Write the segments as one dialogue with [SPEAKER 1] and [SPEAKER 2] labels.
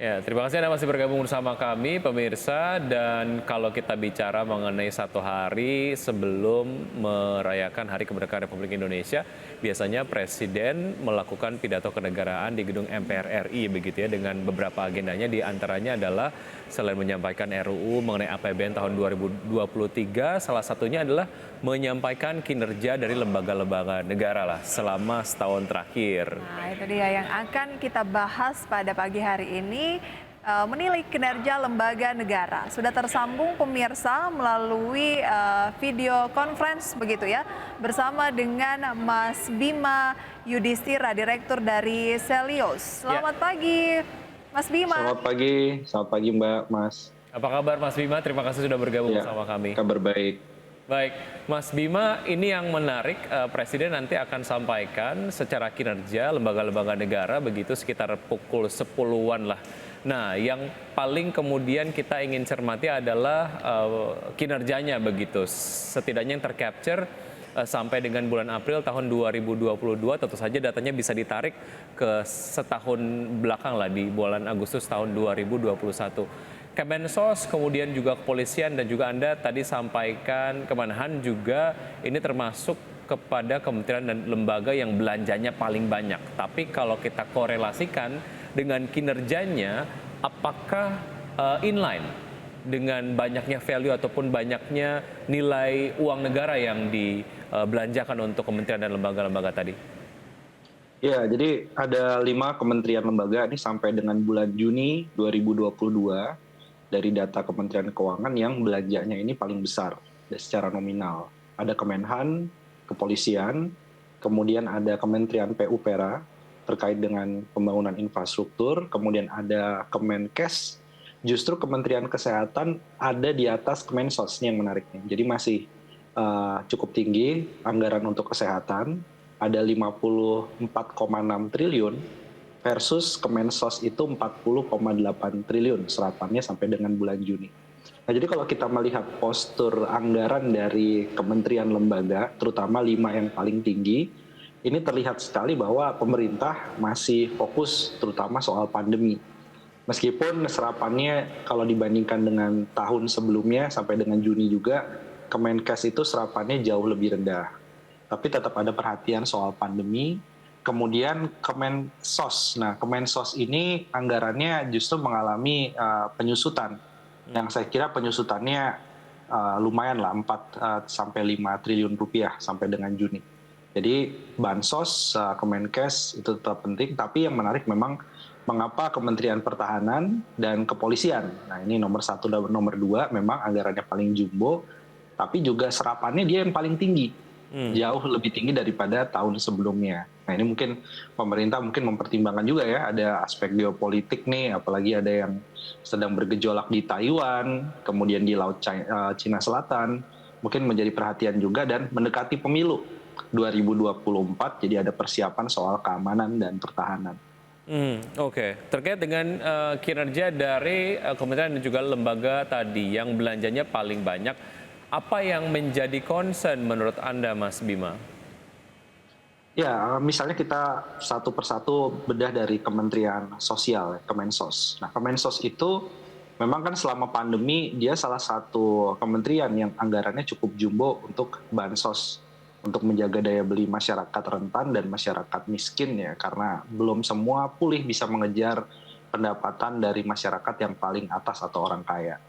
[SPEAKER 1] Ya, terima kasih Anda masih bergabung bersama kami, pemirsa. Dan kalau kita bicara mengenai satu hari sebelum merayakan Hari Kemerdekaan Republik Indonesia, biasanya Presiden melakukan pidato kenegaraan di gedung MPR RI, begitu ya, dengan beberapa agendanya. Di antaranya adalah selain menyampaikan RUU mengenai APBN tahun 2023, salah satunya adalah menyampaikan kinerja dari lembaga-lembaga negara lah selama setahun terakhir.
[SPEAKER 2] Nah, itu dia yang akan kita bahas pada pagi hari ini, menilik kinerja lembaga negara. Sudah tersambung pemirsa melalui video conference begitu ya, bersama dengan Mas Bima Yudhistira, Direktur dari Selios.
[SPEAKER 1] Ya.
[SPEAKER 2] Selamat pagi, Mas Bima.
[SPEAKER 3] Selamat pagi Mbak, Mas.
[SPEAKER 1] Apa kabar Mas Bima? Terima kasih sudah bergabung
[SPEAKER 3] Ya,
[SPEAKER 1] bersama kami.
[SPEAKER 3] kabar baik.
[SPEAKER 1] Baik, Mas Bima, ini yang menarik, Presiden nanti akan sampaikan secara kinerja lembaga-lembaga negara begitu sekitar pukul 10-an lah. Nah, yang paling kemudian kita ingin cermati adalah kinerjanya begitu. Setidaknya yang tercapture sampai dengan bulan April tahun 2022, tentu saja datanya bisa ditarik ke setahun belakang lah di bulan Agustus tahun 2021. Kemensos, kemudian juga kepolisian dan juga Anda tadi sampaikan Kemenhan juga ini termasuk kepada kementerian dan lembaga yang belanjanya paling banyak. Tapi kalau kita korelasikan dengan kinerjanya, apakah inline dengan banyaknya value ataupun banyaknya nilai uang negara yang dibelanjakan untuk kementerian dan lembaga-lembaga tadi?
[SPEAKER 3] Ya, jadi ada 5 kementerian lembaga ini sampai dengan bulan Juni 2022 dari data Kementerian Keuangan yang belanjanya ini paling besar secara nominal. Ada Kemenhan, Kepolisian, kemudian ada Kementerian PUPera terkait dengan pembangunan infrastruktur, kemudian ada Kemenkes, justru Kementerian Kesehatan ada di atas Kemensos, ini yang menariknya. Jadi masih cukup tinggi anggaran untuk kesehatan, ada 54,6 triliun, versus Kemensos itu 40,8 triliun serapannya sampai dengan bulan Juni. Nah, jadi kalau kita melihat postur anggaran dari kementerian lembaga, terutama 5 yang paling tinggi, ini terlihat sekali bahwa pemerintah masih fokus terutama soal pandemi. Meskipun serapannya kalau dibandingkan dengan tahun sebelumnya sampai dengan Juni juga, Kemenkes itu serapannya jauh lebih rendah. Tapi tetap ada perhatian soal pandemi. Kemudian Kemensos. Nah, Kemensos ini anggarannya justru mengalami penyusutan. Yang saya kira penyusutannya lumayan lah, 4 sampai 5 triliun rupiah sampai dengan Juni. Jadi Bansos, Kemenkes itu tetap penting, tapi yang menarik memang mengapa Kementerian Pertahanan dan Kepolisian. Nah, ini nomor 1 dan nomor 2 memang anggarannya paling jumbo, tapi juga serapannya dia yang paling tinggi. Jauh lebih tinggi daripada tahun sebelumnya. Nah, ini mungkin pemerintah mempertimbangkan juga ya, ada aspek geopolitik nih, apalagi ada yang sedang bergejolak di Taiwan, kemudian di Laut Cina Selatan, mungkin menjadi perhatian juga dan mendekati pemilu 2024, jadi ada persiapan soal keamanan dan pertahanan.
[SPEAKER 1] Oke. Terkait dengan kinerja dari kementerian dan juga lembaga tadi yang belanjanya paling banyak, apa yang menjadi concern menurut Anda, Mas Bima?
[SPEAKER 3] Ya, misalnya kita satu persatu bedah dari Kementerian Sosial, Kemensos. Nah, Kemensos itu memang kan selama pandemi dia salah satu kementerian yang anggarannya cukup jumbo untuk bansos, untuk menjaga daya beli masyarakat rentan dan masyarakat miskin ya, karena belum semua pulih bisa mengejar pendapatan dari masyarakat yang paling atas atau orang kaya.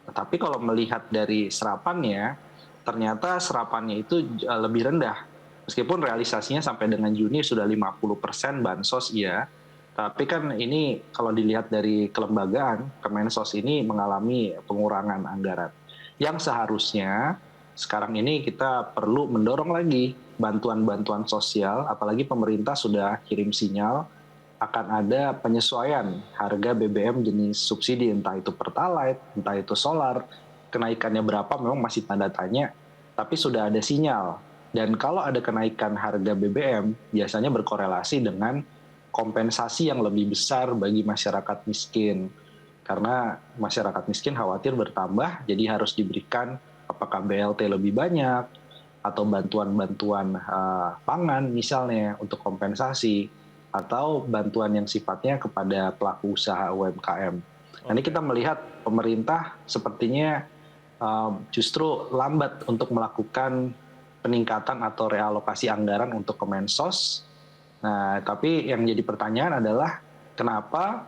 [SPEAKER 3] Tetapi kalau melihat dari serapannya, ternyata serapannya itu lebih rendah. Meskipun realisasinya sampai dengan Juni sudah 50% bansos, iya. Tapi kan ini kalau dilihat dari kelembagaan, Kemensos ini mengalami pengurangan anggaran. Yang seharusnya sekarang ini kita perlu mendorong lagi bantuan-bantuan sosial, apalagi pemerintah sudah kirim sinyal akan ada penyesuaian harga BBM jenis subsidi, entah itu Pertalite, entah itu solar, kenaikannya berapa memang masih tanda tanya, tapi sudah ada sinyal. Dan kalau ada kenaikan harga BBM, biasanya berkorelasi dengan kompensasi yang lebih besar bagi masyarakat miskin. Karena masyarakat miskin khawatir bertambah, jadi harus diberikan apakah BLT lebih banyak, atau bantuan-bantuan pangan misalnya untuk kompensasi. atau bantuan yang sifatnya kepada pelaku usaha UMKM. Nah, ini kita melihat pemerintah sepertinya justru lambat untuk melakukan peningkatan atau realokasi anggaran untuk Kemensos. Nah, tapi yang jadi pertanyaan adalah kenapa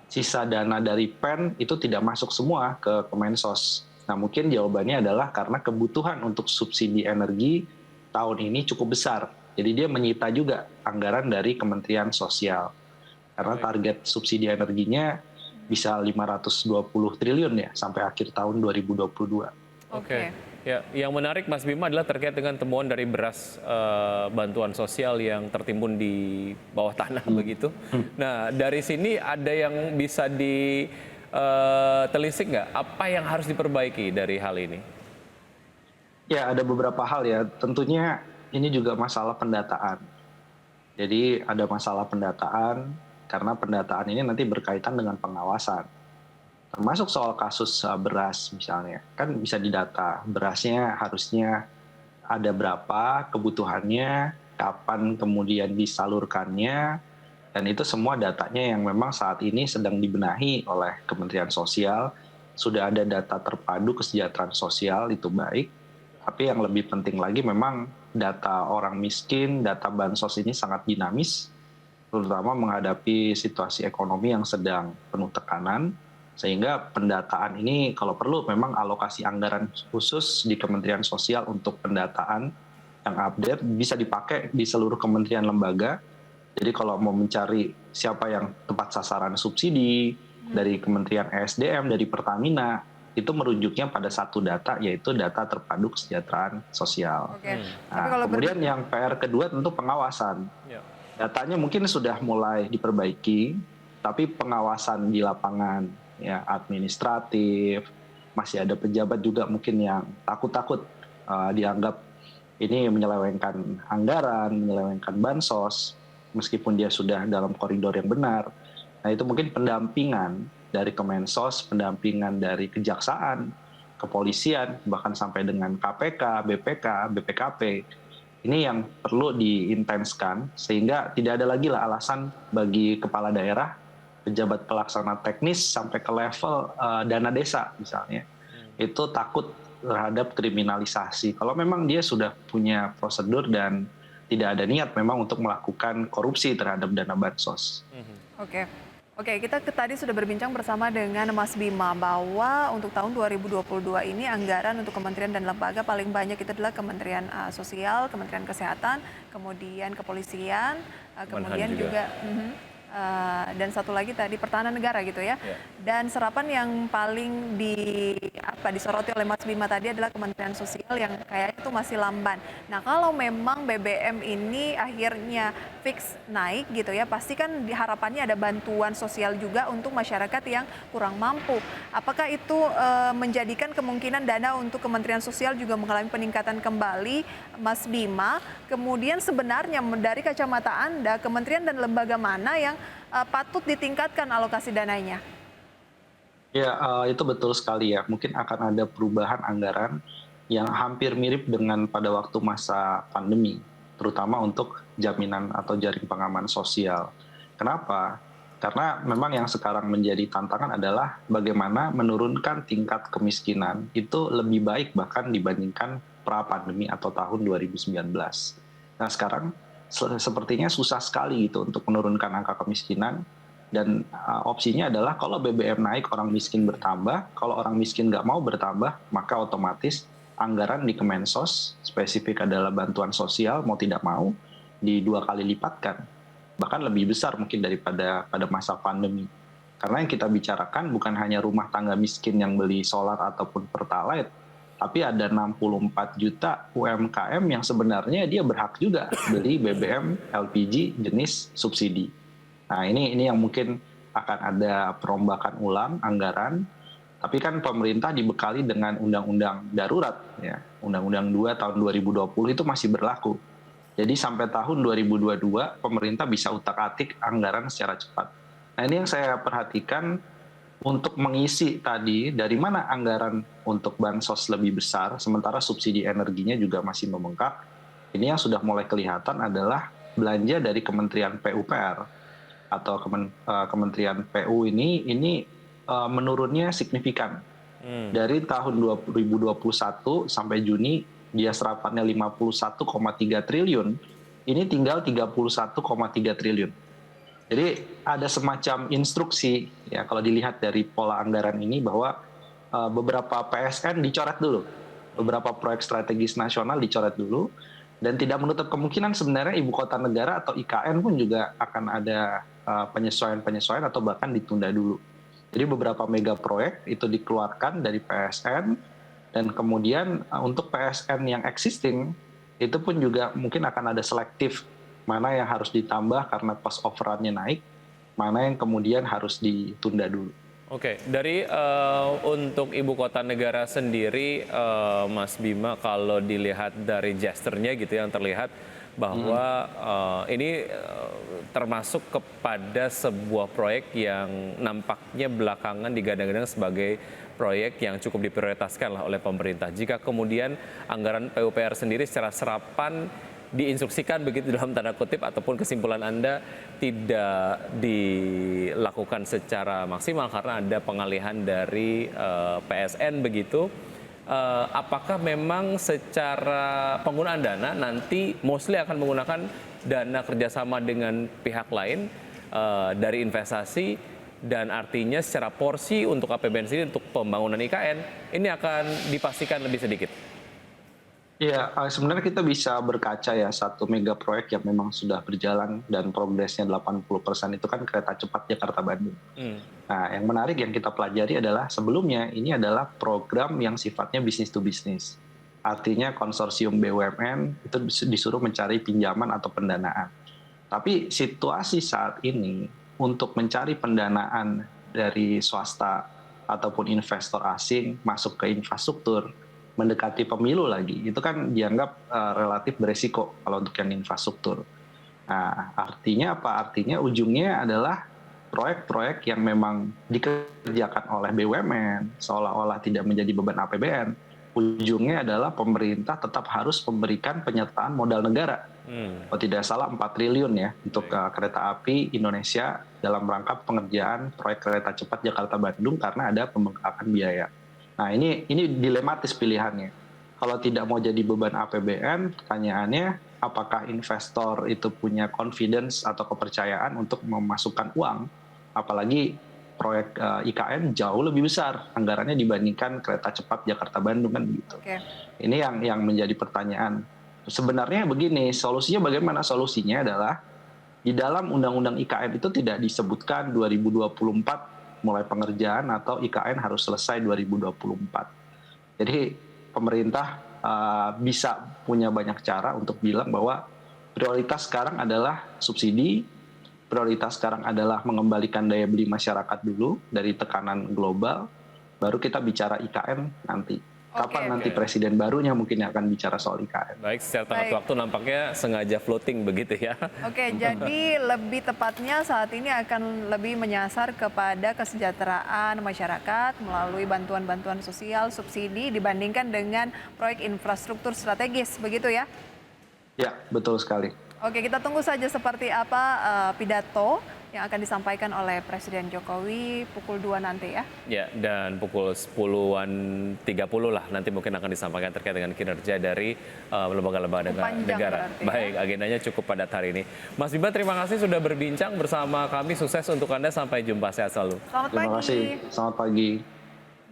[SPEAKER 3] sisa dana dari PEN itu tidak masuk semua ke Kemensos. Nah, mungkin jawabannya adalah karena kebutuhan untuk subsidi energi tahun ini cukup besar. Jadi dia menyita juga anggaran dari Kementerian Sosial. Karena target subsidi energinya bisa 520 triliun ya sampai akhir tahun 2022.
[SPEAKER 1] Oke. Ya, yang menarik Mas Bima adalah terkait dengan temuan dari beras bantuan sosial yang tertimbun di bawah tanah begitu. Nah, dari sini ada yang bisa ditelisik nggak? Apa yang harus diperbaiki dari hal ini?
[SPEAKER 3] Ya, ada beberapa hal ya. Tentunya ini juga masalah pendataan. Jadi ada masalah pendataan karena pendataan ini nanti berkaitan dengan pengawasan. Termasuk soal kasus beras misalnya, kan bisa didata berasnya harusnya ada berapa, kebutuhannya, kapan kemudian disalurkannya, dan itu semua datanya yang memang saat ini sedang dibenahi oleh Kementerian Sosial. Sudah ada data terpadu kesejahteraan sosial, itu baik, tapi yang lebih penting lagi memang data orang miskin, data bansos ini sangat dinamis, terutama menghadapi situasi ekonomi yang sedang penuh tekanan. Sehingga pendataan ini kalau perlu memang alokasi anggaran khusus di Kementerian Sosial untuk pendataan yang update bisa dipakai di seluruh kementerian lembaga. Jadi kalau mau mencari siapa yang tepat sasaran subsidi dari Kementerian ESDM, dari Pertamina, itu merujuknya pada satu data, yaitu data terpadu kesejahteraan sosial.
[SPEAKER 2] Oke.
[SPEAKER 3] Nah, kemudian yang PR kedua tentu pengawasan. Datanya mungkin sudah mulai diperbaiki, tapi pengawasan di lapangan, ya administratif, masih ada pejabat juga mungkin yang takut-takut dianggap ini menyelewengkan anggaran, menyelewengkan bansos, meskipun dia sudah dalam koridor yang benar. Nah, itu mungkin pendampingan dari Kemensos, pendampingan dari kejaksaan, kepolisian, bahkan sampai dengan KPK, BPK, BPKP. Ini yang perlu diintenskan sehingga tidak ada lagi lah alasan bagi kepala daerah, pejabat pelaksana teknis sampai ke level dana desa misalnya, itu takut terhadap kriminalisasi. Kalau memang dia sudah punya prosedur dan tidak ada niat memang untuk melakukan korupsi terhadap dana bansos.
[SPEAKER 2] Oke, kita tadi sudah berbincang bersama dengan Mas Bima bahwa untuk tahun 2022 ini anggaran untuk kementerian dan lembaga paling banyak itu adalah Kementerian Sosial, Kementerian Kesehatan, kemudian Kepolisian, kemudian juga dan satu lagi tadi Pertahanan Negara gitu ya. Dan serapan yang paling disoroti oleh Mas Bima tadi adalah Kementerian Sosial yang kayaknya itu masih lamban. Nah, kalau memang BBM ini akhirnya fix naik gitu ya, pasti kan harapannya ada bantuan sosial juga untuk masyarakat yang kurang mampu. Apakah itu menjadikan kemungkinan dana untuk Kementerian Sosial juga mengalami peningkatan kembali, Mas Bima? Kemudian sebenarnya dari kacamata Anda, kementerian dan lembaga mana yang patut ditingkatkan alokasi dananya?
[SPEAKER 3] Ya, itu betul sekali ya. Mungkin akan ada perubahan anggaran yang hampir mirip dengan pada waktu masa pandemi, terutama untuk jaminan atau jaring pengaman sosial. Kenapa? Karena memang yang sekarang menjadi tantangan adalah bagaimana menurunkan tingkat kemiskinan itu lebih baik bahkan dibandingkan pra-pandemi atau tahun 2019. Nah, sekarang sepertinya susah sekali gitu untuk menurunkan angka kemiskinan, dan opsinya adalah kalau BBM naik orang miskin bertambah, kalau orang miskin nggak mau bertambah maka otomatis anggaran di Kemensos spesifik adalah bantuan sosial mau tidak mau di 2 kali lipatkan, bahkan lebih besar mungkin daripada pada masa pandemi. Karena yang kita bicarakan bukan hanya rumah tangga miskin yang beli solar ataupun pertalite, tapi ada 64 juta UMKM yang sebenarnya dia berhak juga beli BBM LPG jenis subsidi. Nah, ini yang mungkin akan ada perombakan ulang anggaran, tapi kan pemerintah dibekali dengan undang-undang darurat, ya. Undang-undang 2 tahun 2020 itu masih berlaku. Jadi sampai tahun 2022 pemerintah bisa utak-atik anggaran secara cepat. Nah, ini yang saya perhatikan untuk mengisi tadi dari mana anggaran untuk bansos lebih besar, sementara subsidi energinya juga masih membengkak. Ini yang sudah mulai kelihatan adalah belanja dari Kementerian PUPR atau Kementerian PU ini menurunnya signifikan. Dari tahun 2021 sampai Juni dia serapannya 51,3 triliun, ini tinggal 31,3 triliun. Jadi ada semacam instruksi ya kalau dilihat dari pola anggaran ini bahwa beberapa PSN dicoret dulu, beberapa proyek strategis nasional dicoret dulu, dan tidak menutup kemungkinan sebenarnya ibu kota negara atau IKN pun juga akan ada penyesuaian atau bahkan ditunda dulu. Jadi beberapa mega proyek itu dikeluarkan dari PSN, dan kemudian untuk PSN yang existing itu pun juga mungkin akan ada selektif mana yang harus ditambah karena cost overrun-nya naik, mana yang kemudian harus ditunda dulu.
[SPEAKER 1] Oke, dari untuk ibu kota negara sendiri, Mas Bima, kalau dilihat dari gesturnya gitu yang terlihat bahwa ini termasuk kepada sebuah proyek yang nampaknya belakangan digadang-gadang sebagai proyek yang cukup diprioritaskan lah oleh pemerintah. Jika kemudian anggaran PUPR sendiri secara serapan diinstruksikan begitu dalam tanda kutip ataupun kesimpulan Anda tidak dilakukan secara maksimal karena ada pengalihan dari PSN begitu, apakah memang secara penggunaan dana nanti mostly akan menggunakan dana kerjasama dengan pihak lain dari investasi, dan artinya secara porsi untuk APBN sendiri untuk pembangunan IKN ini akan dipastikan lebih sedikit?
[SPEAKER 3] Ya, sebenarnya kita bisa berkaca ya, satu mega proyek yang memang sudah berjalan dan progresnya 80% itu kan kereta cepat Jakarta-Bandung. Nah, yang menarik yang kita pelajari adalah sebelumnya ini adalah program yang sifatnya bisnis to bisnis. Artinya konsorsium BUMN itu disuruh mencari pinjaman atau pendanaan. Tapi situasi saat ini untuk mencari pendanaan dari swasta ataupun investor asing masuk ke infrastruktur, mendekati pemilu lagi, itu kan dianggap relatif beresiko kalau untuk yang infrastruktur. Nah, artinya apa? Artinya ujungnya adalah proyek-proyek yang memang dikerjakan oleh BUMN, seolah-olah tidak menjadi beban APBN. Ujungnya adalah pemerintah tetap harus memberikan penyertaan modal negara. Kalau tidak salah 4 triliun ya untuk kereta api Indonesia dalam rangka pengerjaan proyek kereta cepat Jakarta-Bandung karena ada pembengkakan biaya. Nah, ini dilematis pilihannya. Kalau tidak mau jadi beban APBN, pertanyaannya apakah investor itu punya confidence atau kepercayaan untuk memasukkan uang, apalagi proyek IKN jauh lebih besar anggarannya dibandingkan kereta cepat Jakarta-Bandung kan begitu. Okay. Ini yang menjadi pertanyaan. Sebenarnya begini, solusinya bagaimana? Solusinya adalah di dalam Undang-Undang IKN itu tidak disebutkan 2024 mulai pengerjaan atau IKN harus selesai 2024. Jadi pemerintah bisa punya banyak cara untuk bilang bahwa prioritas sekarang adalah subsidi, prioritas sekarang adalah mengembalikan daya beli masyarakat dulu dari tekanan global, baru kita bicara IKN nanti. Kapan nanti presiden barunya mungkin yang akan bicara soal IKN.
[SPEAKER 1] Baik, secara tengah waktu nampaknya sengaja floating begitu ya.
[SPEAKER 2] Oke, jadi lebih tepatnya saat ini akan lebih menyasar kepada kesejahteraan masyarakat melalui bantuan-bantuan sosial, subsidi dibandingkan dengan proyek infrastruktur strategis, begitu ya?
[SPEAKER 3] Ya, betul sekali.
[SPEAKER 2] Oke, kita tunggu saja seperti apa pidato yang akan disampaikan oleh Presiden Jokowi pukul 2 nanti ya. Ya,
[SPEAKER 1] dan pukul 10:30 lah nanti mungkin akan disampaikan terkait dengan kinerja dari lembaga-lembaga negara. Baik, agendanya cukup padat hari ini. Mas Bima, terima kasih sudah berbincang bersama kami. Sukses untuk Anda, sampai jumpa, sehat selalu.
[SPEAKER 2] Selamat pagi.
[SPEAKER 3] Terima kasih, selamat pagi.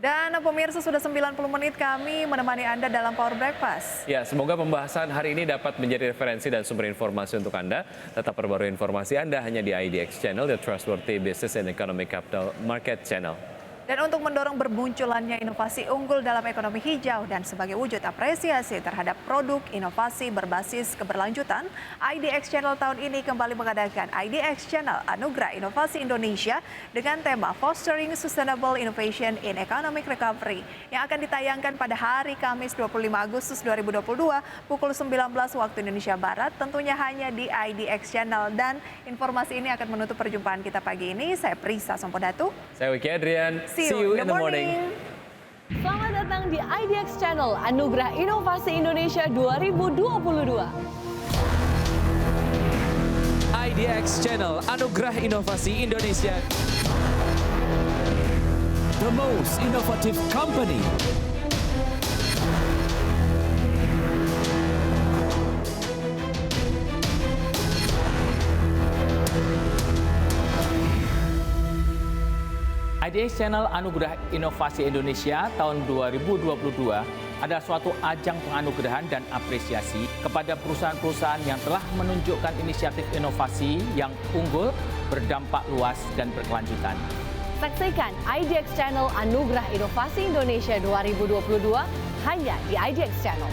[SPEAKER 2] Dan pemirsa, sudah 90 menit kami menemani Anda dalam Power Breakfast.
[SPEAKER 1] Ya, semoga pembahasan hari ini dapat menjadi referensi dan sumber informasi untuk Anda. Tetap perbarui informasi Anda hanya di IDX Channel, the trustworthy business and economic capital market channel.
[SPEAKER 2] Dan untuk mendorong bermunculannya inovasi unggul dalam ekonomi hijau dan sebagai wujud apresiasi terhadap produk inovasi berbasis keberlanjutan, IDX Channel tahun ini kembali mengadakan IDX Channel Anugerah Inovasi Indonesia dengan tema Fostering Sustainable Innovation in Economic Recovery yang akan ditayangkan pada hari Kamis 25 Agustus 2022 pukul 19 waktu Indonesia Barat, tentunya hanya di IDX Channel. Dan informasi ini akan menutup perjumpaan kita pagi ini. Saya Prisa Sompodatu.
[SPEAKER 1] Saya Wiki Adrian.
[SPEAKER 2] See you in the morning.
[SPEAKER 4] Selamat datang di IDX Channel Anugerah Inovasi Indonesia 2022.
[SPEAKER 5] IDX Channel Anugerah Inovasi Indonesia. The most innovative company.
[SPEAKER 6] IDX Channel Anugerah Inovasi Indonesia tahun 2022 adalah suatu ajang penganugerahan dan apresiasi kepada perusahaan-perusahaan yang telah menunjukkan inisiatif inovasi yang unggul, berdampak luas, dan berkelanjutan.
[SPEAKER 4] Saksikan IDX Channel Anugerah Inovasi Indonesia 2022 hanya di IDX Channel.